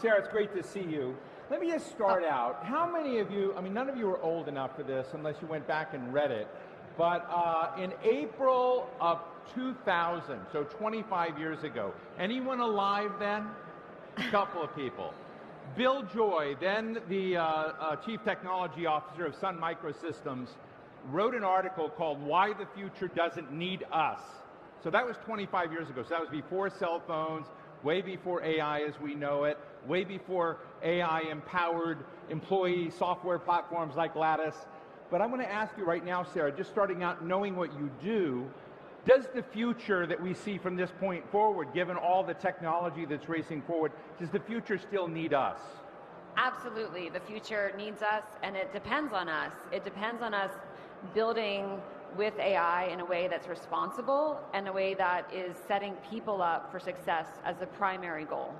Sarah, it's great to see you. Let me just start out. How many of you, I mean, none of you are old enough for this unless you went back and read it, but in April of 2000, so 25 years ago, anyone alive then? A couple of people. Bill Joy, then the Chief Technology Officer of Sun Microsystems, wrote an article called Why the Future Doesn't Need Us. So that was 25 years ago. So that was before cell phones, way before AI as we know it, way before AI-empowered employee software platforms like Lattice. But I'm going to ask you right now, Sarah, just starting out knowing what you do, does the future that we see from this point forward, given all the technology that's racing forward, does the future still need us? Absolutely. The future needs us, and it depends on us. It depends on us building with AI in a way that's responsible and a way that is setting people up for success as the primary goal.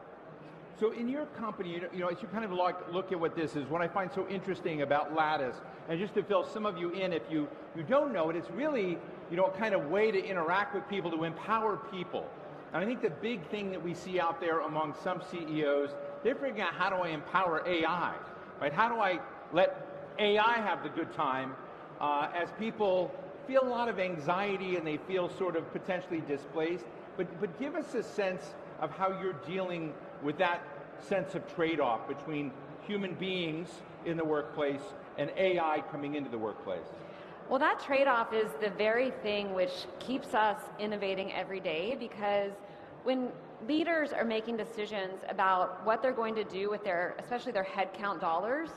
So in your company, as you kind of look at what this is, what I find so interesting about Lattice, and just to fill some of you in, if you don't know it, it's really a kind of way to interact with people, to empower people. And I think the big thing that we see out there among some CEOs, they're figuring out, how do I empower AI, right? How do I let AI have the good time as people feel a lot of anxiety and they feel sort of potentially displaced? But give us a sense of how you're dealing with that sense of trade-off between human beings in the workplace and AI coming into the workplace. Well, that trade-off is the very thing which keeps us innovating every day, because when leaders are making decisions about what they're going to do with especially their headcount dollars,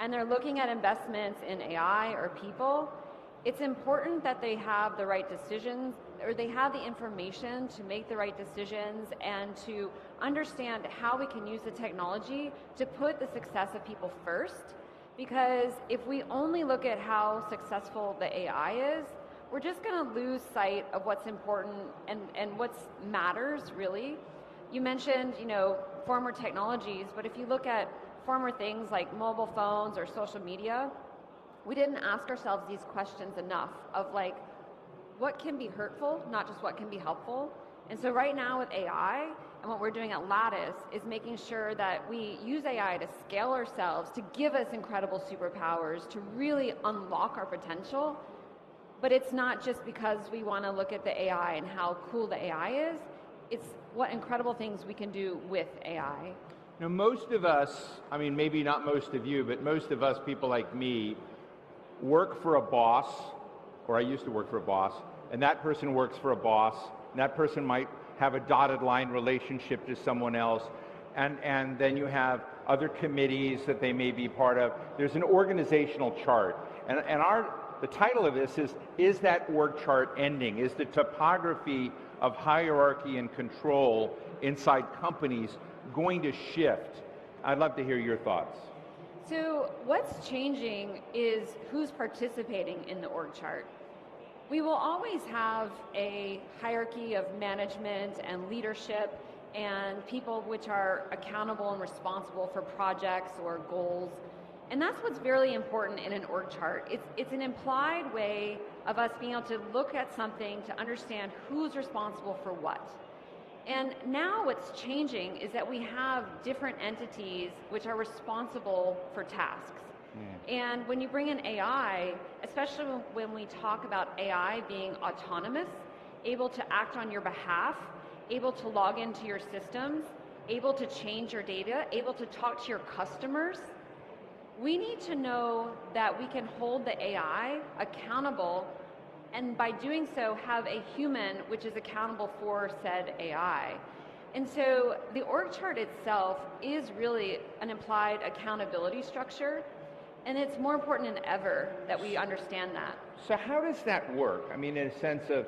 and they're looking at investments in AI or people, it's important that they have the right decisions, or they have the information to make the right decisions and to understand how we can use the technology to put the success of people first. Because if we only look at how successful the AI is, we're just going to lose sight of what's important and what matters, really. You mentioned, former technologies, but if you look at former things like mobile phones or social media, we didn't ask ourselves these questions enough of what can be hurtful, not just what can be helpful. And so right now with AI, and what we're doing at Lattice is making sure that we use AI to scale ourselves, to give us incredible superpowers, to really unlock our potential. But it's not just because we want to look at the AI and how cool the AI is, it's what incredible things we can do with AI. Now, most of us, I mean, maybe not most of you, but most of us, people like me, work for a boss, or I used to work for a boss, and that person works for a boss, and that person might have a dotted line relationship to someone else, and then you have other committees that they may be part of. There's an organizational chart, and the title of this is that org chart ending? Is the topography of hierarchy and control inside companies going to shift? I'd love to hear your thoughts. So what's changing is who's participating in the org chart. We will always have a hierarchy of management and leadership and people which are accountable and responsible for projects or goals. And that's what's really important in an org chart. It's an implied way of us being able to look at something to understand who's responsible for what. And now what's changing is that we have different entities which are responsible for tasks. And when you bring in AI, especially when we talk about AI being autonomous, able to act on your behalf, able to log into your systems, able to change your data, able to talk to your customers, we need to know that we can hold the AI accountable, and by doing so have a human which is accountable for said AI. And so the org chart itself is really an implied accountability structure, and it's more important than ever that we understand that. So how does that work? I mean, in a sense of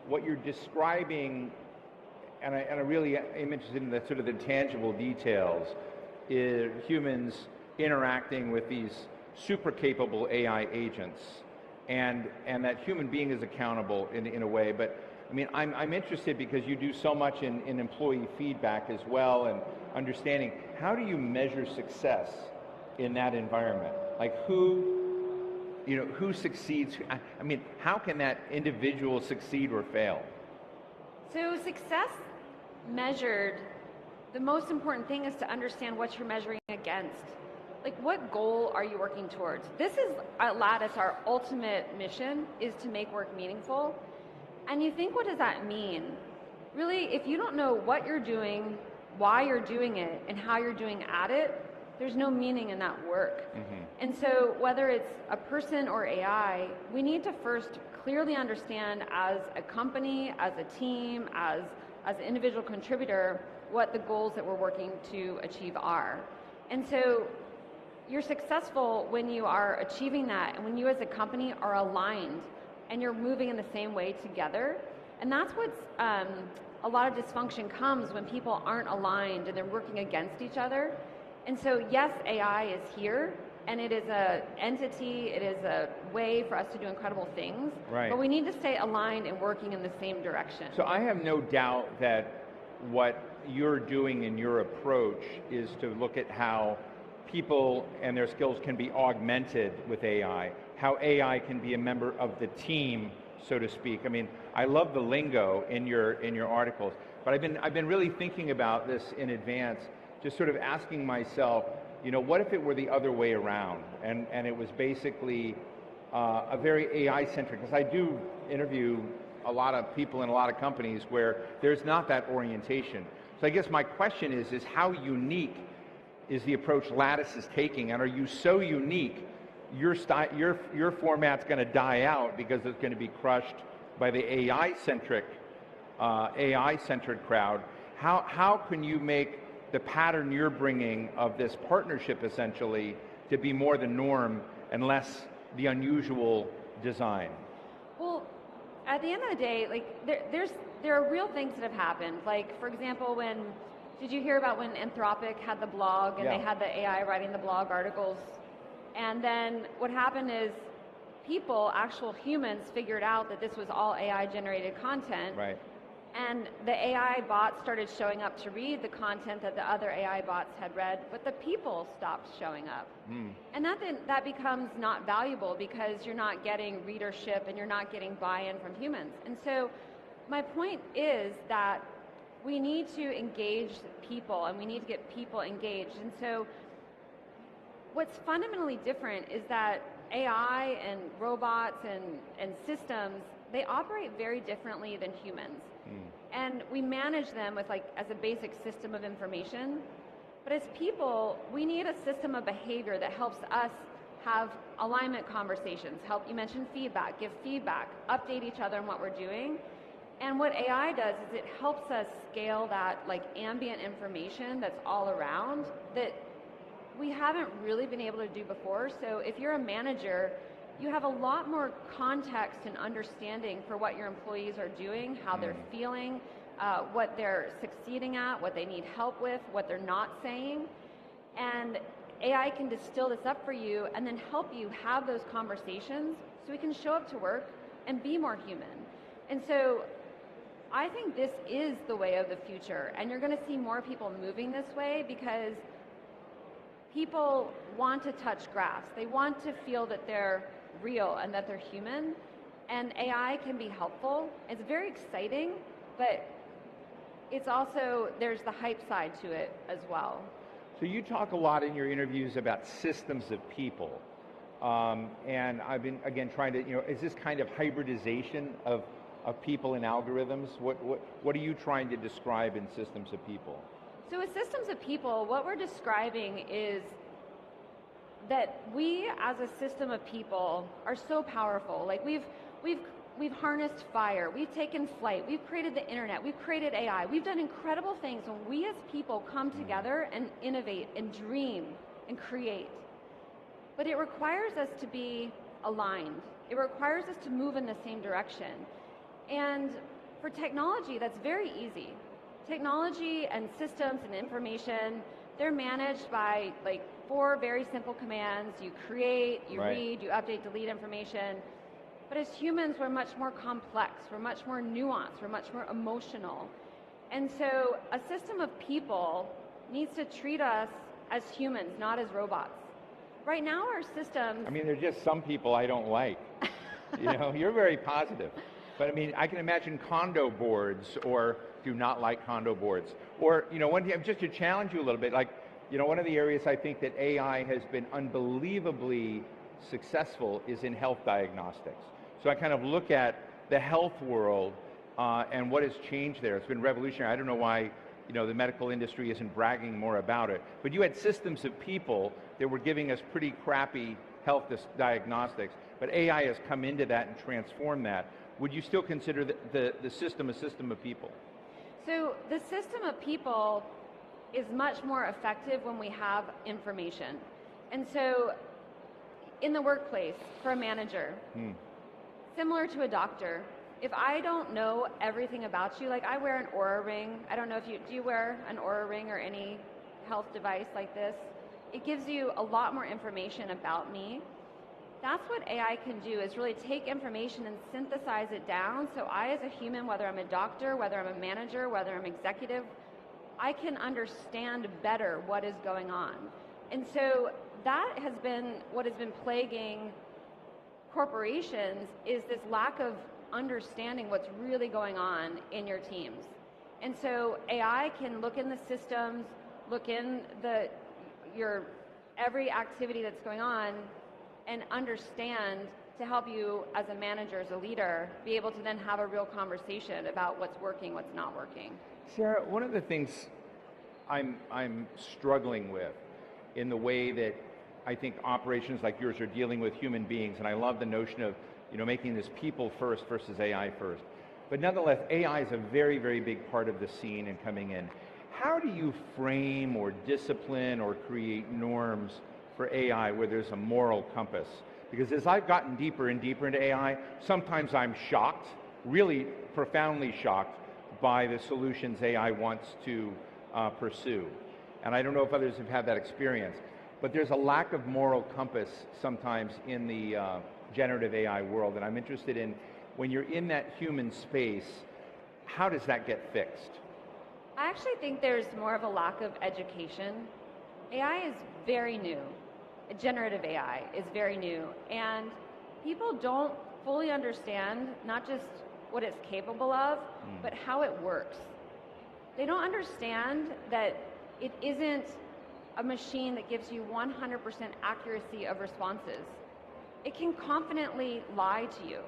what you're describing, and I really am interested in the sort of the tangible details, is humans interacting with these super capable AI agents, and that human being is accountable in a way. But I mean, I'm interested because you do so much in employee feedback as well, and understanding how do you measure success in that environment? Like who succeeds? I mean, how can that individual succeed or fail? So success measured the most important thing is to understand what you're measuring against. Like, what goal are you working towards? This is, at Lattice, our ultimate mission is to make work meaningful. And you think, what does that mean? Really, if you don't know what you're doing, why you're doing it, and how you're doing at it, there's no meaning in that work. Mm-hmm. And so whether it's a person or AI, we need to first clearly understand as a company, as a team, as an individual contributor, what the goals that we're working to achieve are. And so you're successful when you are achieving that and when you as a company are aligned and you're moving in the same way together. And that's what's, a lot of dysfunction comes when people aren't aligned and they're working against each other. And so yes, AI is here, and it is an entity, it is a way for us to do incredible things, right. But we need to stay aligned and working in the same direction. So I have no doubt that what you're doing in your approach is to look at how people and their skills can be augmented with AI, how AI can be a member of the team, so to speak. I mean, I love the lingo in your articles, but I've been really thinking about this in advance, just sort of asking myself, you know, what if it were the other way around, and it was basically a very AI-centric, because I do interview a lot of people in a lot of companies where there's not that orientation. So I guess my question is how unique is the approach Lattice is taking, and are you so unique your format's going to die out because it's going to be crushed by the AI-centric crowd? How can you make the pattern you're bringing of this partnership essentially to be more the norm and less the unusual design? Well, at the end of the day, like there are real things that have happened. Like, for example, did you hear about when Anthropic had the blog and they had the AI writing the blog articles? And then what happened is people, actual humans, figured out that this was all AI generated content. Right. And the AI bots started showing up to read the content that the other AI bots had read, but the people stopped showing up. And that becomes not valuable because you're not getting readership and you're not getting buy-in from humans. And so my point is that we need to engage people and we need to get people engaged. And so what's fundamentally different is that AI and robots and systems, they operate very differently than humans. And we manage them with as a basic system of information. But as people, we need a system of behavior that helps us have alignment conversations, you mentioned feedback, give feedback, update each other on what we're doing. And what AI does is it helps us scale that ambient information that's all around that we haven't really been able to do before. So if you're a manager, you have a lot more context and understanding for what your employees are doing, how they're feeling, what they're succeeding at, what they need help with, what they're not saying. And AI can distill this up for you and then help you have those conversations so we can show up to work and be more human. And so I think this is the way of the future, and you're going to see more people moving this way because people want to touch grass. They want to feel that they're real and that they're human, and AI can be helpful. It's very exciting, but it's also, there's the hype side to it as well. So you talk a lot in your interviews about systems of people, and I've been, again, trying to, is this kind of hybridization of people and algorithms? What are you trying to describe in systems of people? So with systems of people, what we're describing is that we as a system of people are so powerful. We've harnessed fire, we've taken flight, we've created the internet, we've created AI, we've done incredible things when we as people come together and innovate and dream and create. But it requires us to be aligned. It requires us to move in the same direction. And for technology, that's very easy. Technology and systems and information, they're managed by 4 very simple commands. You create, you read, you update, delete information. But as humans, we're much more complex, we're much more nuanced, we're much more emotional. And so a system of people needs to treat us as humans, not as robots. Right now our systems... there's just some people I don't like. You're very positive. But I can imagine condo boards or do not like condo boards. Or, one thing, just to challenge you a little bit, like, one of the areas I think that AI has been unbelievably successful is in health diagnostics. So I kind of look at the health world and what has changed there. It's been revolutionary. I don't know why the medical industry isn't bragging more about it. But you had systems of people that were giving us pretty crappy health diagnostics. But AI has come into that and transformed that. Would you still consider the system a system of people? So the system of people is much more effective when we have information. And so in the workplace, for a manager, similar to a doctor, if I don't know everything about you, like I wear an Oura ring, I don't know if do you wear an Oura ring or any health device like this? It gives you a lot more information about me. That's what AI can do, is really take information and synthesize it down, so I as a human, whether I'm a doctor, whether I'm a manager, whether I'm executive, I can understand better what is going on. And so that has been what has been plaguing corporations, is this lack of understanding what's really going on in your teams. And so AI can look in the systems, look in your every activity that's going on, and understand to help you as a manager, as a leader, be able to then have a real conversation about what's working, what's not working. Sarah, one of the things I'm struggling with in the way that I think operations like yours are dealing with human beings, and I love the notion of making this people first versus AI first. But nonetheless, AI is a very, very big part of the scene and coming in. How do you frame or discipline or create norms for AI where there's a moral compass? Because as I've gotten deeper and deeper into AI, sometimes I'm shocked, really profoundly shocked, by the solutions AI wants to pursue. And I don't know if others have had that experience, but there's a lack of moral compass sometimes in the generative AI world, and I'm interested in, when you're in that human space, how does that get fixed? I actually think there's more of a lack of education. AI is very new. Generative AI is very new, and people don't fully understand not just what it's capable of, but how it works. They don't understand that it isn't a machine that gives you 100% accuracy of responses. It can confidently lie to you.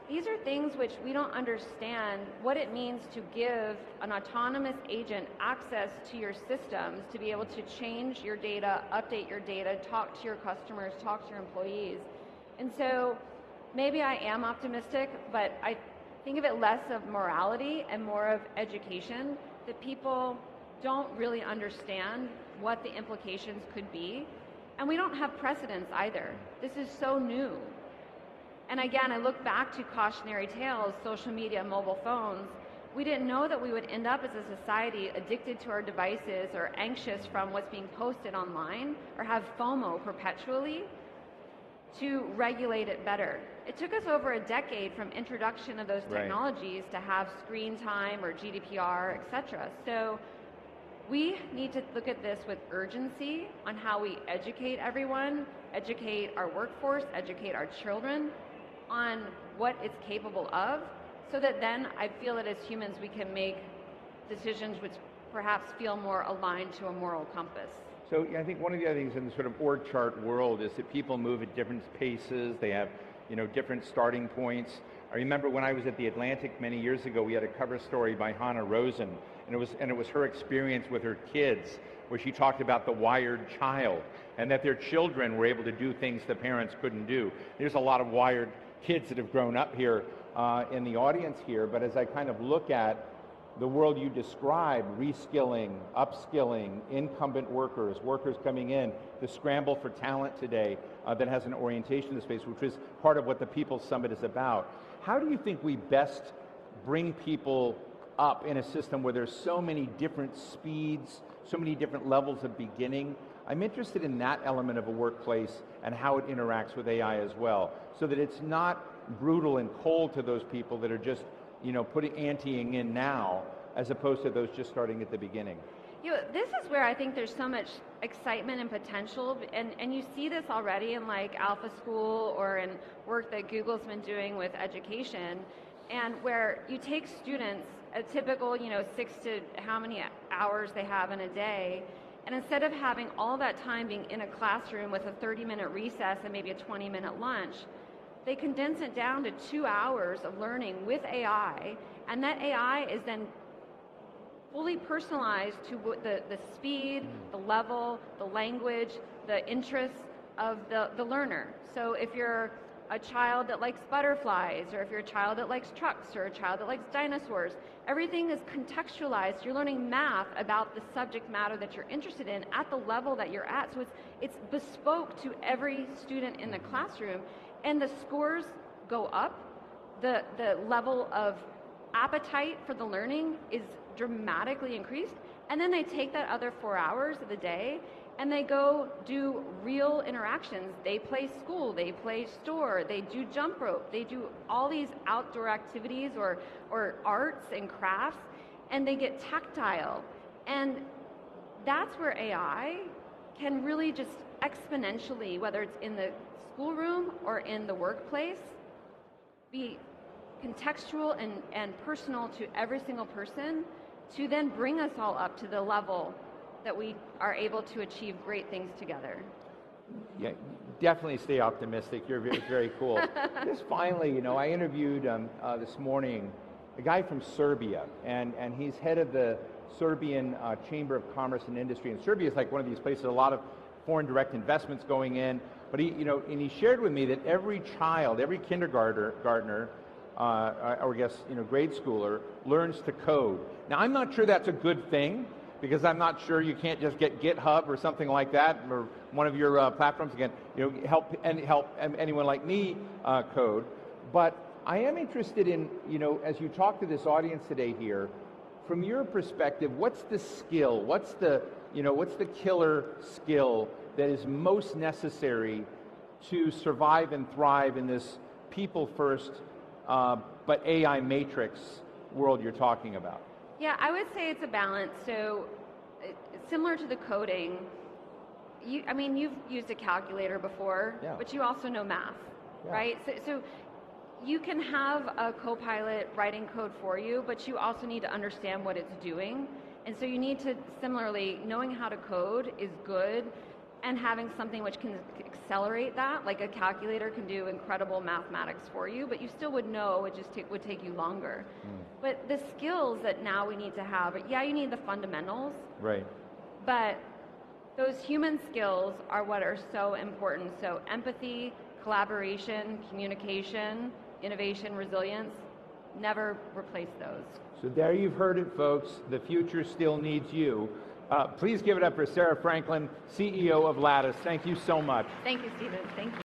These are things which we don't understand what it means to give an autonomous agent access to your systems to be able to change your data, update your data, talk to your customers, talk to your employees. And so maybe I am optimistic, but I think of it less of morality and more of education, that people don't really understand what the implications could be. And we don't have precedents either. This is so new. And again, I look back to cautionary tales, social media, mobile phones. We didn't know that we would end up as a society addicted to our devices or anxious from what's being posted online or have FOMO perpetually to regulate it better. It took us over a decade from introduction of those technologies to have screen time or GDPR, et cetera. So we need to look at this with urgency on how we educate everyone, educate our workforce, educate our children on what it's capable of, so that then I feel that as humans we can make decisions which perhaps feel more aligned to a moral compass. So I think one of the other things in the sort of org chart world is that people move at different paces. They have different starting points. I remember when I was at the Atlantic many years ago, we had a cover story by Hannah Rosen, and it was her experience with her kids, where she talked about the wired child, and that their children were able to do things the parents couldn't do. There's a lot of wired kids that have grown up here in the audience here, but as I kind of look at the world you describe, reskilling, upskilling, incumbent workers, workers coming in, the scramble for talent today that has an orientation in the space, which is part of what the People Summit is about. How do you think we best bring people up in a system where there's so many different speeds, so many different levels of beginning? I'm interested in that element of a workplace and how it interacts with AI as well, so that it's not brutal and cold to those people that are just anteing in now, as opposed to those just starting at the beginning. This is where I think there's so much excitement and potential, and you see this already in like Alpha School or in work that Google's been doing with education, and where you take students a typical, 6 to how many hours they have in a day. And instead of having all that time being in a classroom with a 30-minute recess and maybe a 20-minute lunch, they condense it down to 2 hours of learning with AI, and that AI is then fully personalized to the speed, the level, the language, the interests of the learner. So if you're a child that likes butterflies, or if you're a child that likes trucks, or a child that likes dinosaurs, everything is contextualized. You're learning math about the subject matter that you're interested in at the level that you're at. So it's bespoke to every student in the classroom, and the scores go up. The level of appetite for the learning is dramatically increased, and then they take that other 4 hours of the day and they go do real interactions. They play school, they play store, they do jump rope, they do all these outdoor activities or arts and crafts, and they get tactile. And that's where AI can really just exponentially, whether it's in the schoolroom or in the workplace, be contextual and personal to every single person, to then bring us all up to the level that we are able to achieve great things together. Yeah, definitely stay optimistic. You're very, very cool. Just finally, I interviewed this morning a guy from Serbia, and he's head of the Serbian Chamber of Commerce and Industry. And Serbia is like one of these places, a lot of foreign direct investments going in. But he shared with me that every child, every kindergartner, or I guess grade schooler, learns to code. Now, I'm not sure that's a good thing, because I'm not sure you can't just get GitHub or something like that, or one of your platforms, again, help anyone like me code. But I am interested in, as you talk to this audience today here, from your perspective, what's the skill, what's the killer skill that is most necessary to survive and thrive in this people first, but AI matrix world you're talking about? Yeah, I would say it's a balance. So similar to the coding, you've used a calculator before, yeah, but you also know math, yeah, right? So you can have a co-pilot writing code for you, but you also need to understand what it's doing. And so you need to, similarly, knowing how to code is good, and having something which can accelerate that, like a calculator can do incredible mathematics for you, but you still would know, it just would take you longer. But the skills that now we need to have, yeah, you need the fundamentals, right, but those human skills are what are so important. So empathy, collaboration, communication, innovation, resilience, never replace those. So there you've heard it, folks. The future still needs you. Please give it up for Sarah Franklin, CEO of Lattice. Thank you so much. Thank you, Stephen. Thank you.